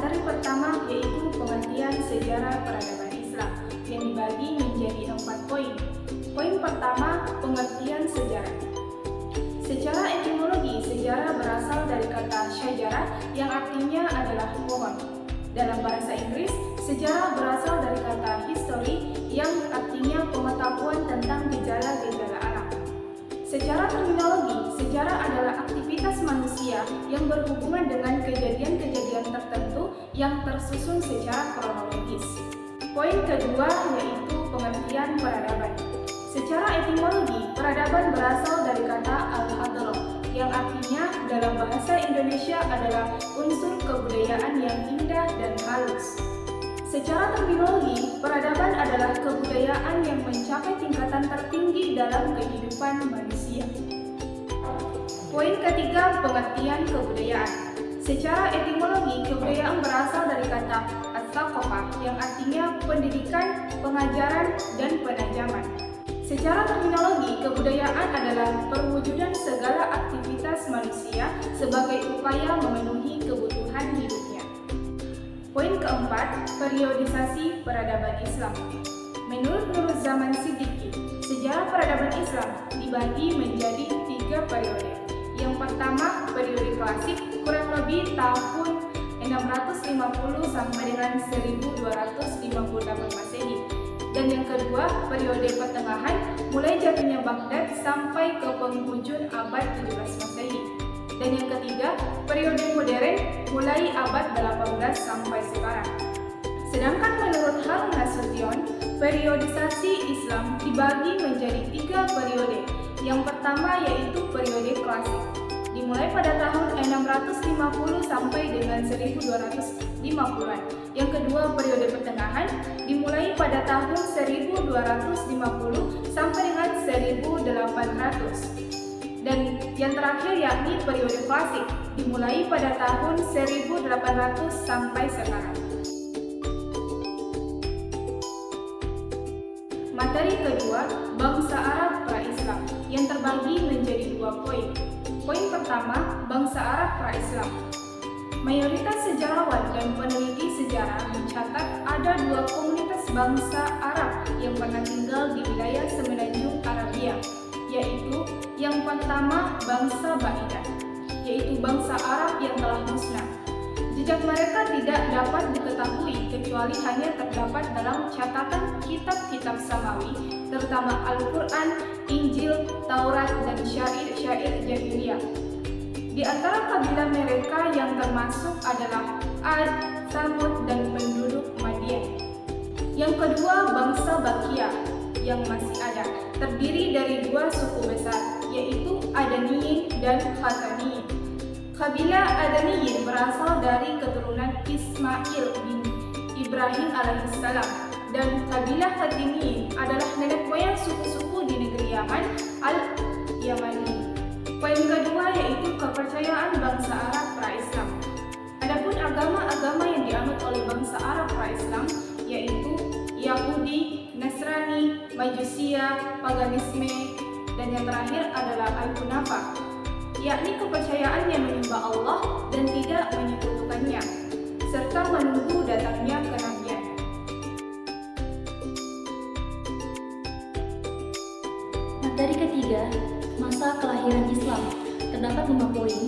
Materi pertama yaitu pengertian sejarah peradaban Islam yang dibagi menjadi 4 poin. Poin pertama, pengertian sejarah. Secara etimologi, sejarah berasal dari kata syajarah yang artinya adalah pohon. Dalam bahasa Inggris, sejarah berasal dari kata history yang artinya pengetahuan tentang gejala-gejala alam. Secara terminologi, sejarah adalah aktivitas manusia yang berhubungan dengan kejadian-kejadian tertentu yang tersusun secara kronologis. Poin kedua yaitu pengertian peradaban. Secara etimologi, peradaban berasal dari kata al-hadroh yang artinya dalam bahasa Indonesia adalah unsur kebudayaan yang indah dan halus. Secara terminologi, peradaban adalah kebudayaan yang mencapai tingkatan tertinggi dalam kehidupan manusia. Poin ketiga, pengertian kebudayaan. Secara etimologi, kebudayaan berasal dari kata as-saqafah yang artinya pendidikan, pengajaran, dan penajaman. Secara terminologi, kebudayaan adalah perwujudan segala aktivitas manusia sebagai upaya memenuhi kebutuhan hidupnya. Poin keempat, periodisasi peradaban Islam. Menurut Nuruzzaman Siddiqi, sejarah peradaban Islam dibagi menjadi 3 periode. Yang pertama, periode klasik kurang lebih tahun 650 sampai dengan 1258 Masehi. Dan yang kedua, periode pertengahan mulai jatuhnya Baghdad sampai ke penghujung abad 17 Masehi. Dan yang ketiga, periode modern mulai abad 18 sampai sekarang. Sedangkan menurut Harun Nasution, periodisasi Islam dibagi menjadi 3 periode. Yang pertama yaitu periode klasik, dimulai pada tahun 650 sampai dengan 1250-an. Yang kedua, periode pertengahan, dimulai pada tahun 1250 sampai dengan 1800. Dan yang terakhir yakni periode klasik, dimulai pada tahun 1800 sampai sekarang. Materi kedua, bangsa Arab pra-Islam, yang terbagi menjadi 2 poin. Poin pertama, bangsa Arab pra-Islam. Mayoritas sejarawan dan peneliti sejarah mencatat ada 2 komunitas bangsa Arab yang pernah tinggal di wilayah semenanjung Arabia, yaitu yang pertama bangsa Ba'idah, yaitu bangsa Arab yang telah musnah. Jejak mereka tidak dapat diketahui kecuali hanya terdapat dalam catatan kitab-kitab samawi, terutama Al-Quran, Injil, Taurat, dan syair-syair jahiliyah. Di antara kabilah mereka yang termasuk adalah Ad, Samud, dan penduduk Madian. Yang kedua, bangsa Bakia yang masih ada, terdiri dari 2 suku besar, yaitu Adaniyin dan Khataniyin. Kabilah Adaniyin berasal dari keturunan Ismail bin Ibrahim alaihissalam, dan kabilah Khataniyin adalah nenek moyang suku-suku di negeri Yaman al-Yamani. Poin kedua yaitu kepercayaan bangsa Arab pra-Islam. Adapun agama-agama yang dianut oleh bangsa Arab pra-Islam yaitu Yahudi, Nasrani, Majusia, Paganisme, dan yang terakhir adalah Al-Hunafah, yakni kepercayaan yang menyembah Allah dan tidak menyekutukannya, serta menunggu datangnya kenabian. Materi ketiga, masa kelahiran Islam. Terdapat 5 poin.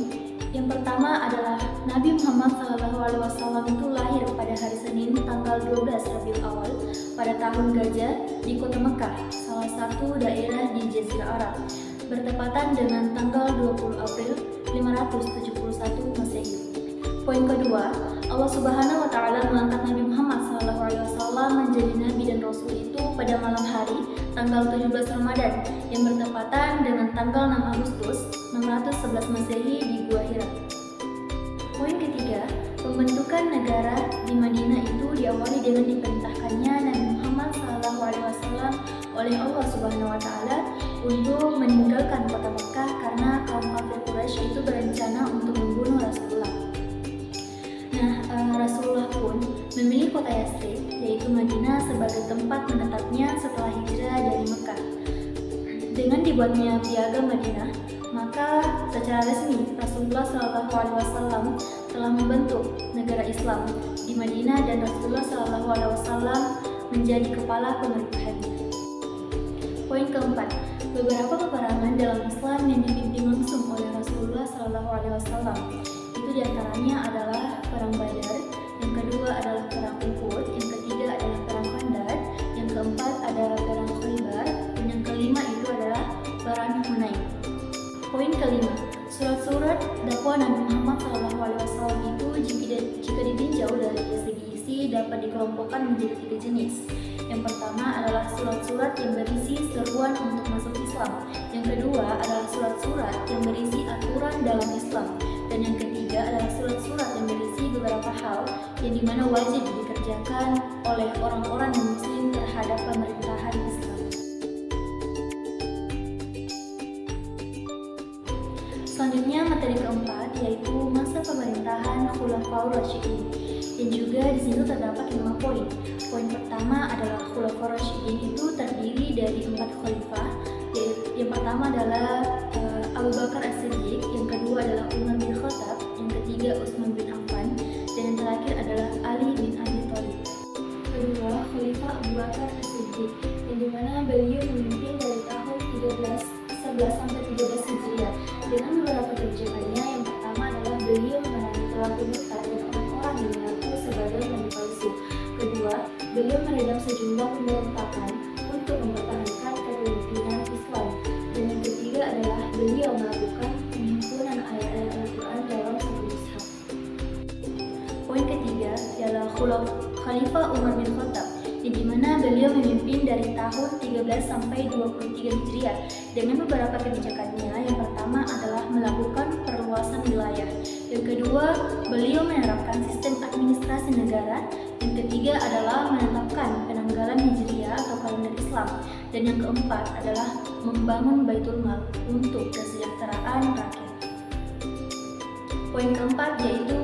Yang pertama adalah Nabi Muhammad SAW itu lahir pada hari Senin tanggal 12 Rabiul Awal pada tahun Gajah di kota Mekah, salah satu daerah di Jazirah Arab, bertepatan dengan tanggal 20 April 571 Masehi. Poin kedua, Allah Subhanahu wa Ta'ala mengangkat Nabi Muhammad SAW menjadi Nabi dan Rasul itu pada malam hari tanggal 17 Ramadan yang bertepatan dengan tanggal 6 Agustus 611 Masehi di Gua Hira. Poin ketiga, pembentukan negara di Madinah itu diawali dengan diperintahkannya Nabi Muhammad SAW oleh Allah Subhanahu wa Ta'ala untuk meninggalkan kota Mekah karena kaum kafir Quraisy itu berencana untuk membunuh Rasulullah. Rasulullah pun memilih kota Yathrib, yaitu Madinah, sebagai tempat menetapnya setelah hijrah dari Mekah. Dengan dibuatnya piagam Madinah, maka secara resmi Rasulullah SAW telah membentuk negara Islam di Madinah dan Rasulullah SAW menjadi kepala pemerintahannya. Poin keempat, beberapa peperangan dalam Islam yang dipimpin langsung oleh Rasulullah SAW. Itu diantaranya adalah Perang Badar, yang kedua adalah Perang Uhud, yang ketiga adalah Perang Khandaq, yang keempat adalah Perang Khaybar, dan yang kelima itu adalah Perang Hunain. Poin kelima, surat-surat dakwah Nabi Muhammad SAW itu jika ditinjau dari segi isi dapat dikelompokkan menjadi 3 jenis. Yang pertama adalah surat-surat yang berisi seruan untuk masuk Islam. Yang kedua adalah surat-surat yang berisi aturan dalam Islam. Dan yang ketiga adalah surat-surat yang berisi beberapa hal yang dimana wajib dikerjakan oleh orang-orang Muslim terhadap pemerintahan Islam. Selanjutnya materi keempat yaitu masa pemerintahan Khulafaur Rasyidin, yang juga di sini terdapat 5 poin. Poin pertama adalah Khulafaur Rasyidin itu terdiri dari 4 khalifah. Yang pertama adalah Abu Bakar As-Siddiq, yang kedua adalah Umar bin Khattab, yang ketiga Utsman bin Affan, dan yang terakhir adalah Ali bin Abi Thalib. Kedua, Khalifah Abu Bakar As-Siddiq, yang dimana beliau memimpin dari tahun 11 sampai 13 Hijriah dengan beberapa kebijakannya. Yang pertama adalah beliau memerangi pelaku murtad dan orang-orang yang mengaku sebagai nabi palsu. Kedua, beliau meredam sejumlah pemberontakan untuk mempertahankan kepemimpinan Islam. Dan yang ketiga adalah beliau melakukan penghimpunan ayat-ayat Al-Quran dalam satu mushaf. Poin ketiga adalah Khalifah Umar bin Khattab, yang dimana beliau memimpin dari tahun 13 sampai 23 Hijriah dengan beberapa kebijakannya. Yang pertama adalah melakukan perluasan wilayah. Yang kedua, beliau menerapkan sistem administrasi negara. Yang ketiga adalah menetapkan penanggalan Hijriah atau kalender Islam. Dan yang keempat adalah membangun Baitul Mal untuk kesejahteraan rakyat. Poin keempat yaitu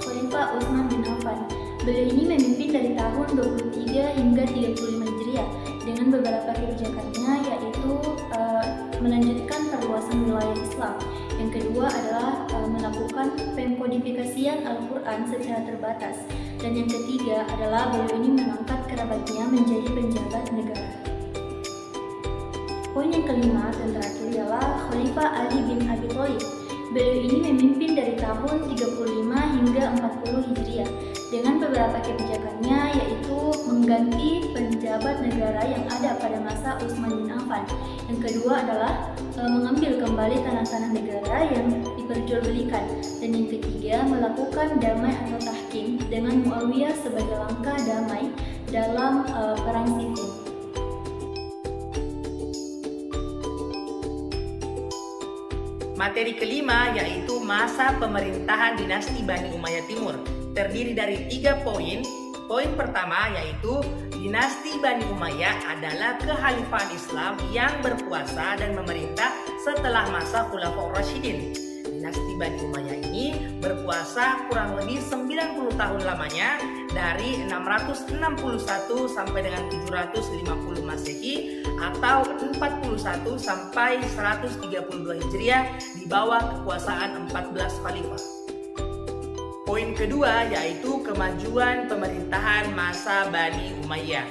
Khalifah Utsman bin Affan. Beliau ini memimpin dari tahun 23 hingga 35 Hijriah dengan beberapa kebijakannya, yaitu melanjutkan perluasan wilayah Islam. Yang kedua adalah melakukan pengkodifikasian Al-Quran secara terbatas. Dan yang ketiga adalah beliau ini mengangkat kerabatnya menjadi penjabat negara. Poin yang kelima dan terakhir adalah Khalifah Ali bin Abi Thalib. Beliau ini memimpin dari tahun 35 hingga 40 Hijriah dengan beberapa kebijakannya, yaitu mengganti penjabat negara yang ada pada masa Utsman bin Affan. Yang kedua adalah mengambil kembali tanah-tanah negara yang diperjualbelikan. Dan yang ketiga melakukan damai atau tahkim dengan Muawiyah sebagai langkah damai dalam perang sifil. Materi kelima yaitu masa pemerintahan dinasti Bani Umayyah Timur, terdiri dari 3 poin. Poin pertama yaitu dinasti Bani Umayyah adalah kekhalifahan Islam yang berkuasa dan memerintah setelah masa Khulafaur Rasyidin. Dinasti Bani Umayyah ini berkuasa kurang lebih 90 tahun lamanya, dari 661 sampai dengan 750 Masehi atau 41 sampai 132 Hijriah di bawah kekuasaan 14 khalifah. Poin kedua yaitu kemajuan pemerintahan masa Bani Umayyah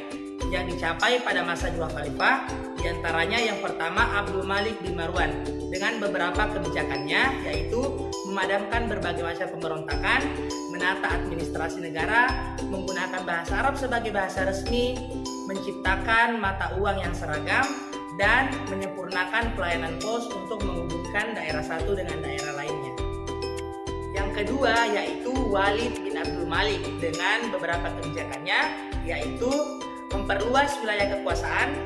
yang dicapai pada masa 2 khalifah, diantaranya yang pertama Abdul Malik bin Marwan dengan beberapa kebijakannya, yaitu memadamkan berbagai macam pemberontakan, menata administrasi negara, menggunakan bahasa Arab sebagai bahasa resmi, menciptakan mata uang yang seragam, dan menyempurnakan pelayanan pos untuk menghubungkan daerah satu dengan daerah lainnya. Yang kedua yaitu Walid bin Abdul Malik dengan beberapa kebijakannya, yaitu memperluas wilayah kekuasaan,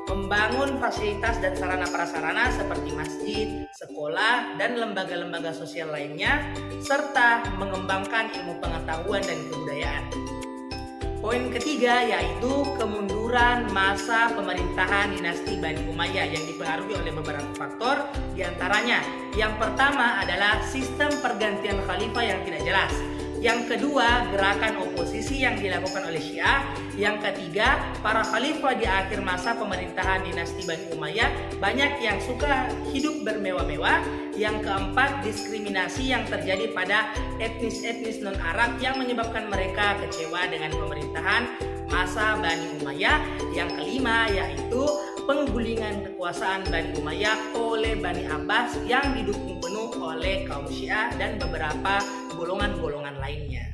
membangun fasilitas dan sarana prasarana seperti masjid, sekolah, dan lembaga-lembaga sosial lainnya, serta mengembangkan ilmu pengetahuan dan kebudayaan. Poin ketiga yaitu kemunduran masa pemerintahan dinasti Bani Umayyah yang dipengaruhi oleh beberapa faktor, diantaranya yang pertama adalah sistem pergantian khalifah yang tidak jelas. Yang kedua, gerakan oposisi yang dilakukan oleh Syiah. Yang ketiga, para khalifah di akhir masa pemerintahan dinasti Bani Umayyah banyak yang suka hidup bermewah-mewah. Yang keempat, diskriminasi yang terjadi pada etnis-etnis non-Arab yang menyebabkan mereka kecewa dengan pemerintahan masa Bani Umayyah. Yang kelima, yaitu penggulingan kekuasaan Bani Umayyah oleh Bani Abbas yang didukung penuh oleh kaum Syiah dan beberapa golongan-golongan lainnya.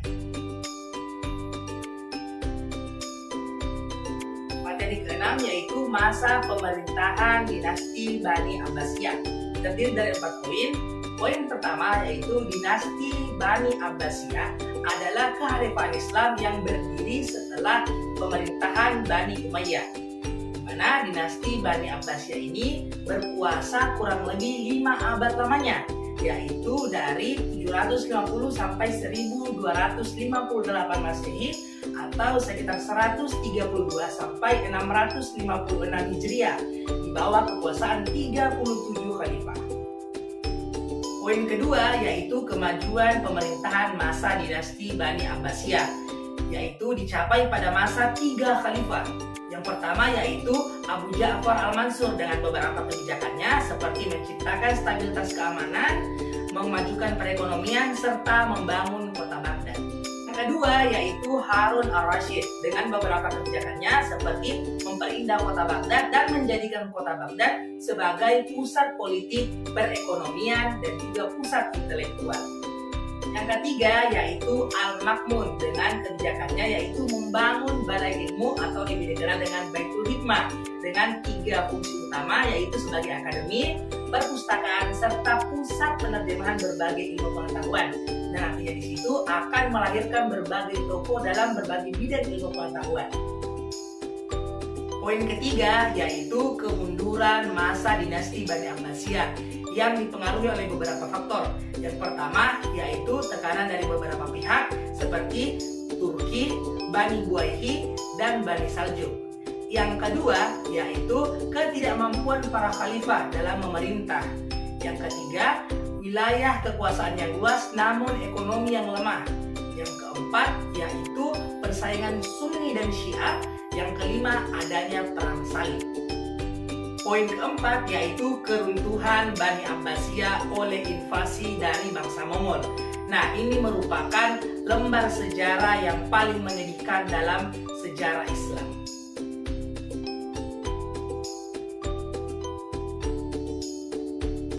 Materi keenam yaitu masa pemerintahan dinasti Bani Abbasiyah. Terdiri dari 4 poin. Poin pertama yaitu dinasti Bani Abbasiyah adalah kehalifan Islam yang berdiri setelah pemerintahan Bani Umayyah. Mana dinasti Bani Abbasiyah ini berkuasa kurang lebih 5 abad lamanya, yaitu dari 750 sampai 1258 Masehi atau sekitar 132 sampai 656 Hijriah di bawah kekuasaan 37 khalifah. Poin kedua yaitu kemajuan pemerintahan masa dinasti Bani Abbasiyah, yaitu dicapai pada masa 3 khalifah. Yang pertama yaitu Abu Ja'far Al-Mansur dengan beberapa kebijakannya seperti menciptakan stabilitas keamanan, memajukan perekonomian, serta membangun kota Baghdad. Yang kedua yaitu Harun Al-Rashid dengan beberapa kebijakannya seperti memperindah kota Baghdad dan menjadikan kota Baghdad sebagai pusat politik, perekonomian, dan juga pusat intelektual. Yang ketiga yaitu Al-Ma'mun dengan kebijakannya yaitu membangun balai ilmu atau lebih dikenal dengan Baitul Hikmah dengan 3 fungsi utama yaitu sebagai akademi, perpustakaan, serta pusat penerjemahan berbagai ilmu pengetahuan. Nah, nantinya di situ akan melahirkan berbagai tokoh dalam berbagai bidang ilmu pengetahuan. Poin ketiga yaitu kemunduran masa dinasti Bani Abbasiyah yang dipengaruhi oleh beberapa faktor. Yang pertama yaitu tekanan dari beberapa pihak seperti Turki, Bani Buayhi, dan Bani Saljuk. Yang kedua yaitu ketidakmampuan para khalifah dalam memerintah. Yang ketiga, wilayah kekuasaan yang luas namun ekonomi yang lemah. Yang keempat yaitu persaingan Sunni dan Syiah. Yang kelima, adanya perang salib. Poin keempat yaitu keruntuhan Bani Abbasiyah oleh invasi dari bangsa Mongol. Nah, ini merupakan lembar sejarah yang paling menyedihkan dalam sejarah Islam.